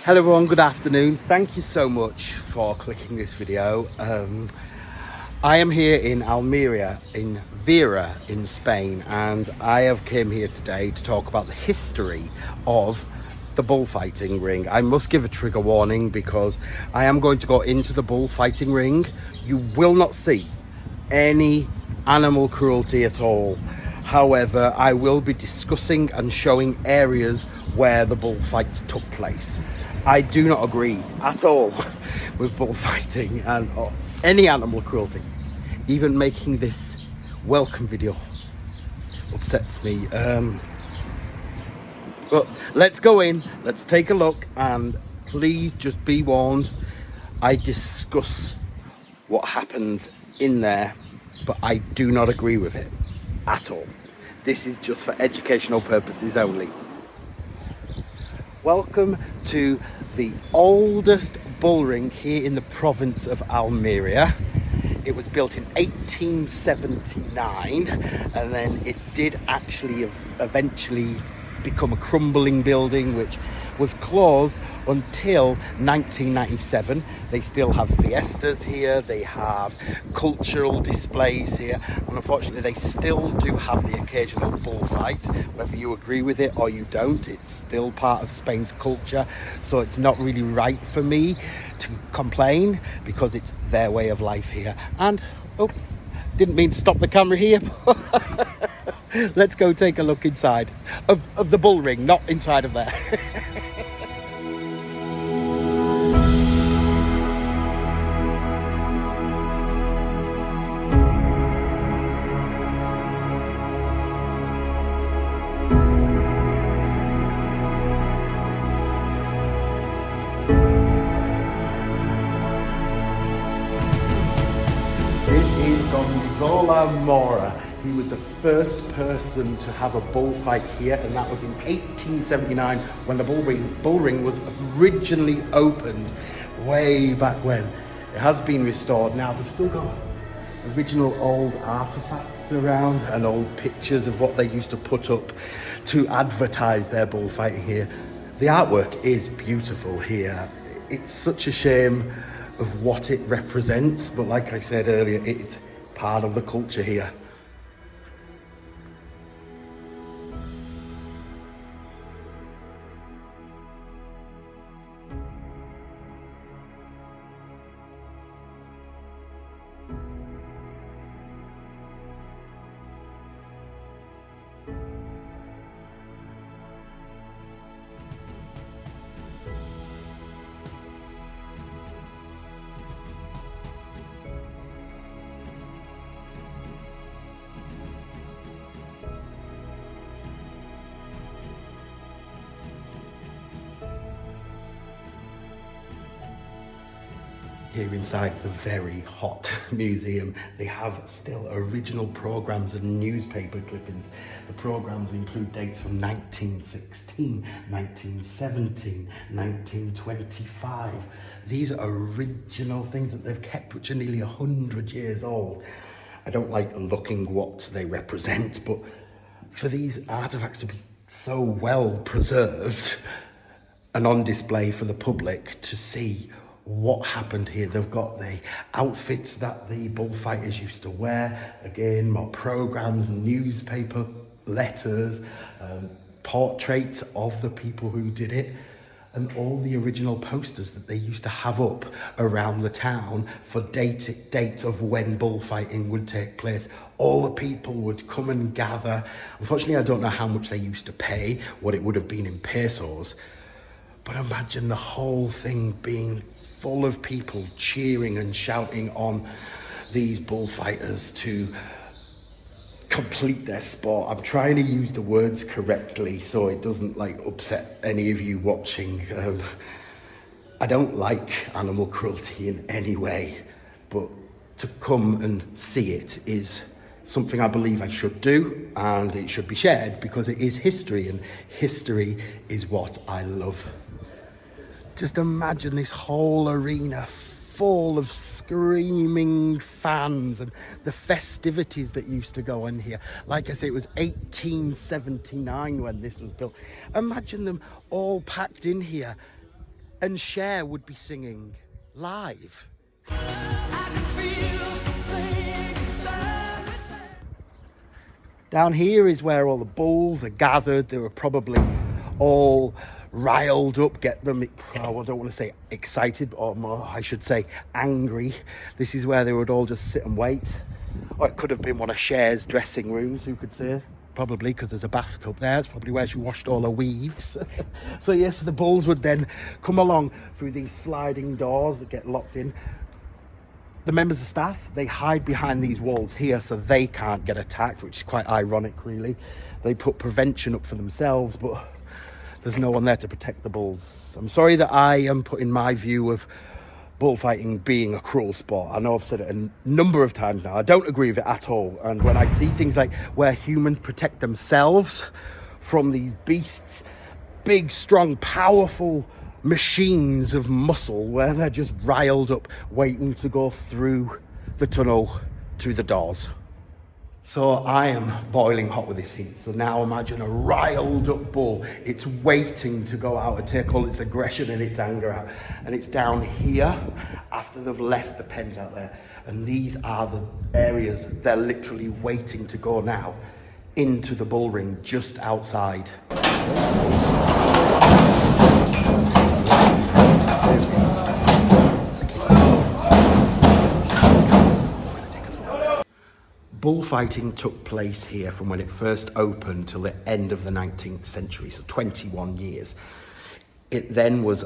Hello everyone, good afternoon. Thank you so much for clicking this video. I am here in Almeria, in Vera in Spain, and I have came here today to talk about the history of the bullfighting ring. I must give a trigger warning because I am going to go into the bullfighting ring. You will not see any animal cruelty at all. However, I will be discussing and showing areas where the bullfights took place. I do not agree at all with bullfighting and or any animal cruelty. Even making this welcome video upsets me. But let's go in, let's take a look, and please just be warned, I discuss what happens in there, but I do not agree with it at all. This is just for educational purposes only. Welcome to the oldest bullring here in the province of Almeria. It was built in 1879, and then it did actually eventually become a crumbling building which was closed until 1997. They still have fiestas here, they have cultural displays here, and unfortunately they still do have the occasional bullfight. Whether you agree with it or you don't, it's still part of Spain's culture, so it's not really right for me to complain because it's their way of life here. And didn't mean to stop the camera here. Let's go take a look inside of the bull ring, not inside of there. Mora. He was the first person to have a bullfight here, and that was in 1879 when the bull ring was originally opened, way back when. It has been restored now. They've still got original old artifacts around and old pictures of what they used to put up to advertise their bullfighting here. The artwork is beautiful here. It's such a shame of what it represents, but like I said earlier, it's part of the culture here. Here inside the very hot museum, they have still original programs and newspaper clippings. The programs include dates from 1916, 1917, 1925. These are original things that they've kept, which are nearly 100 years old. I don't like looking what they represent, but for these artifacts to be so well preserved and on display for the public to see what happened here. They've got the outfits that the bullfighters used to wear. Again, more programs, newspaper, letters, portraits of the people who did it, and all the original posters that they used to have up around the town for dates of when bullfighting would take place. All the people would come and gather. Unfortunately, I don't know how much they used to pay, what it would have been in pesos, but imagine the whole thing being full of people cheering and shouting on these bullfighters to complete their sport. I'm trying to use the words correctly so it doesn't upset any of you watching. I don't like animal cruelty in any way, but to come and see it is something I believe I should do, and it should be shared because it is history, and history is what I love. Just imagine this whole arena full of screaming fans and the festivities that used to go on here. Like I say, it was 1879 when this was built. Imagine them all packed in here and Cher would be singing live. Down here is where all the bulls are gathered. They were probably all riled up, get them, I don't want to say excited, or more, I should say angry. This is where they would all just sit and wait. Or it could have been one of Cher's dressing rooms, who could say? Probably, because there's a bathtub there. It's probably where she washed all her weaves. So yes, the bulls would then come along through these sliding doors that get locked in. The members of staff, they hide behind these walls here so they can't get attacked, which is quite ironic, really. They put prevention up for themselves, but there's no one there to protect the bulls. I'm sorry that I am putting my view of bullfighting being a cruel sport. I know I've said it a number of times now. I don't agree with it at all. And when I see things like where humans protect themselves from these beasts, big, strong, powerful machines of muscle, where they're just riled up, waiting to go through the tunnel to the doors. So I am boiling hot with this heat. So now imagine a riled up bull. It's waiting to go out and take all its aggression and its anger out. And it's down here after they've left the pens out there. And these are the areas they're literally waiting to go now into the bull ring just outside. Bullfighting took place here from when it first opened till the end of the 19th century, so 21 years. It then was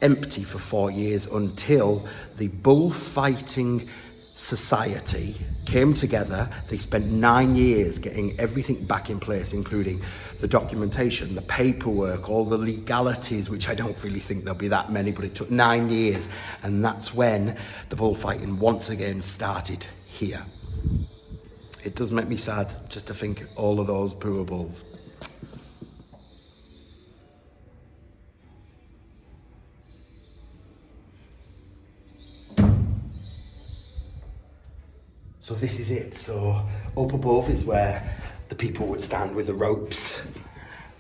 empty for 4 years until the Bullfighting Society came together. They spent 9 years getting everything back in place, including the documentation, the paperwork, all the legalities, which I don't really think there'll be that many, but it took 9 years. And that's when the bullfighting once again started here. It does make me sad just to think all of those poor bulls. So this is it. So up above is where the people would stand with the ropes,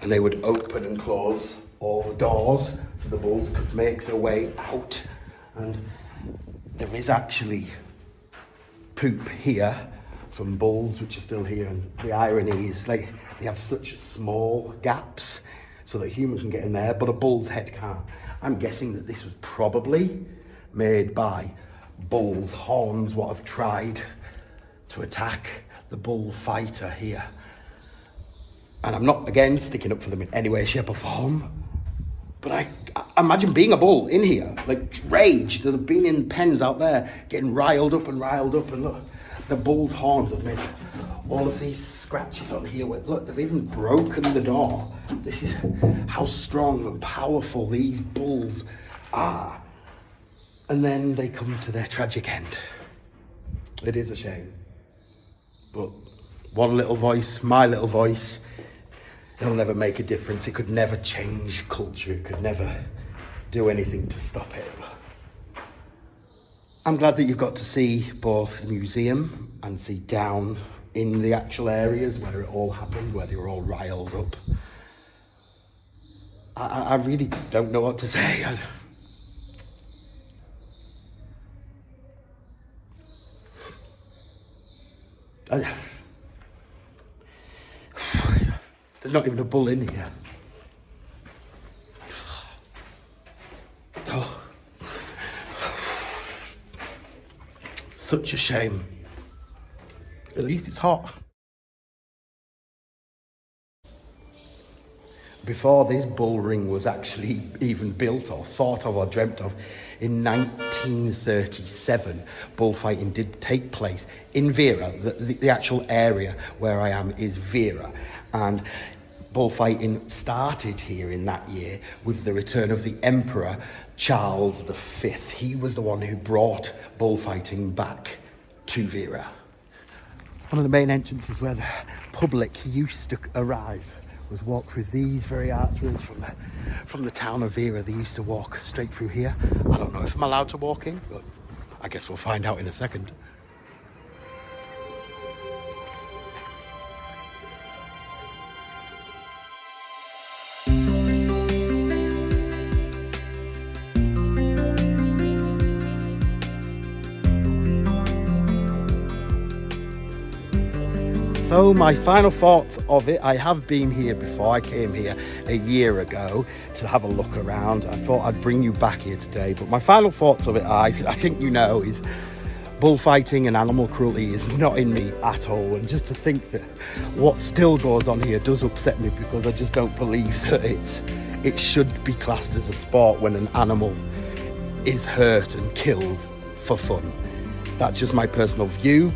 and they would open and close all the doors so the bulls could make their way out. And there is actually poop here from bulls which are still here, and the irony is like they have such small gaps so that humans can get in there, but a bull's head can't. I'm guessing that this was probably made by bulls' horns, what have tried to attack the bullfighter here. And I'm not, again, sticking up for them in any way, shape or form, but I imagine being a bull in here, like rage, that have been in pens out there, getting riled up, and look, the bull's horns have made all of these scratches on here. Look, they've even broken the door. This is how strong and powerful these bulls are. And then they come to their tragic end. It is a shame. But one little voice, my little voice, it'll never make a difference. It could never change culture. It could never do anything to stop it. I'm glad that you've got to see both the museum and see down in the actual areas where it all happened, where they were all riled up. I really don't know what to say. There's not even a bull in here. Oh. Such a shame. At least it's hot. Before this bull ring was actually even built or thought of or dreamt of, in 1937, bullfighting did take place in Vera. The actual area where I am is Vera. And bullfighting started here in that year with the return of the Emperor Charles V. He was the one who brought bullfighting back to Vera. One of the main entrances where the public used to arrive was walk through these very archways from the town of Vera. They used to walk straight through here. I don't know if I'm allowed to walk in, but I guess we'll find out in a second. So my final thoughts of it, I have been here before. I came here a year ago to have a look around. I thought I'd bring you back here today, but my final thoughts of it are, I think you know, is bullfighting and animal cruelty is not in me at all. And just to think that what still goes on here does upset me, because I just don't believe that it should be classed as a sport when an animal is hurt and killed for fun. That's just my personal view.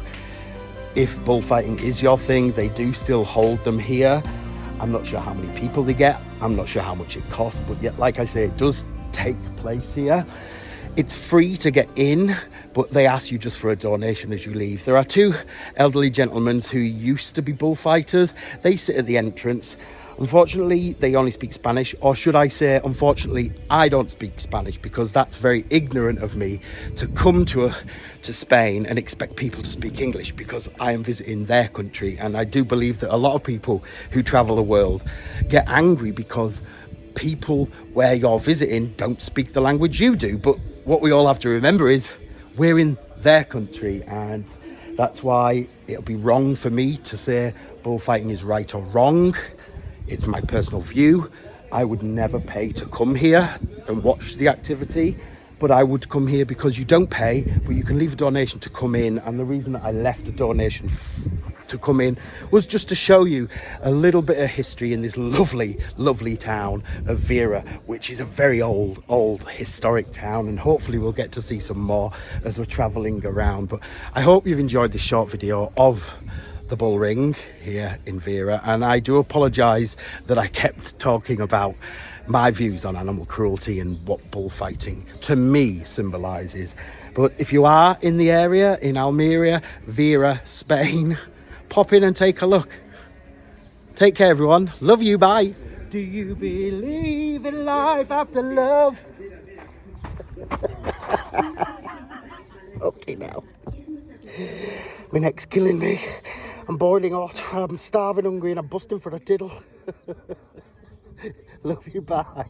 If bullfighting is your thing, they do still hold them here. I'm not sure how many people they get. I'm not sure how much it costs, but yet, like I say, it does take place here. It's free to get in, but they ask you just for a donation as you leave. There are two elderly gentlemen who used to be bullfighters. They sit at the entrance. Unfortunately, they only speak Spanish, or should I say, unfortunately, I don't speak Spanish, because that's very ignorant of me to come to Spain and expect people to speak English, because I am visiting their country. And I do believe that a lot of people who travel the world get angry because people where you're visiting don't speak the language you do. But what we all have to remember is we're in their country, and that's why it'll be wrong for me to say bullfighting is right or wrong. It's my personal view. I would never pay to come here and watch the activity, but I would come here because you don't pay, but you can leave a donation to come in. And the reason that I left a donation to come in was just to show you a little bit of history in this lovely, lovely town of Vera, which is a very old historic town, and hopefully we'll get to see some more as we're traveling around. But I hope you've enjoyed this short video of the bullring here in Vera, and I do apologise that I kept talking about my views on animal cruelty and what bullfighting to me symbolises. But if you are in the area, in Almeria, Vera, Spain, pop in and take a look. Take care, everyone. Love you. Bye. Do you believe in life after love? Okay, now. My neck's killing me. I'm boiling hot. I'm starving, hungry, and I'm busting for a diddle. Love you. Bye.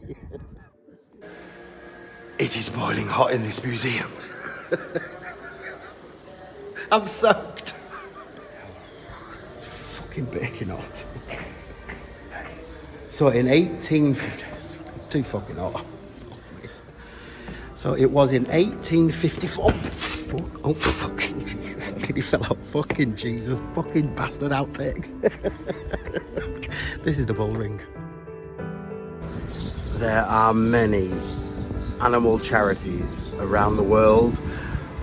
It is boiling hot in this museum. I'm soaked. Fucking baking hot. So in 1850, it's too fucking hot. So it was in 1854. Oh, fucking Jesus. He fell out. Fucking Jesus. Fucking bastard outtakes. This is the bullring. There are many animal charities around the world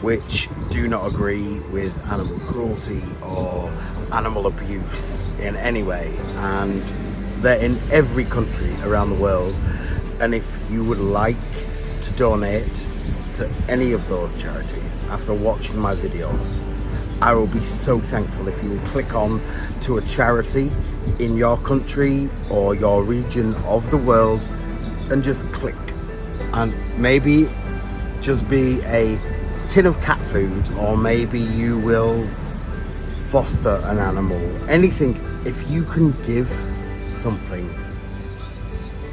which do not agree with animal cruelty or animal abuse in any way, and they're in every country around the world. And if you would like to donate to any of those charities after watching my video, I will be so thankful if you will click on to a charity in your country or your region of the world and just click, and maybe just be a tin of cat food, or maybe you will foster an animal. Anything, if you can give something,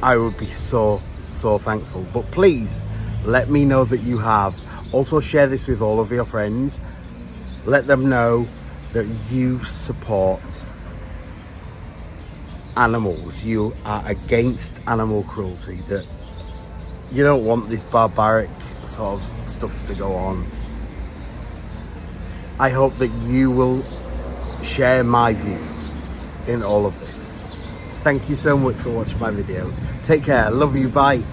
I would be so thankful. But please let me know that you have. Also share this with all of your friends. Let them know that you support animals. You are against animal cruelty, that you don't want this barbaric sort of stuff to go on. I hope that you will share my view in all of this. Thank you so much for watching my video. Take care. Love you. Bye.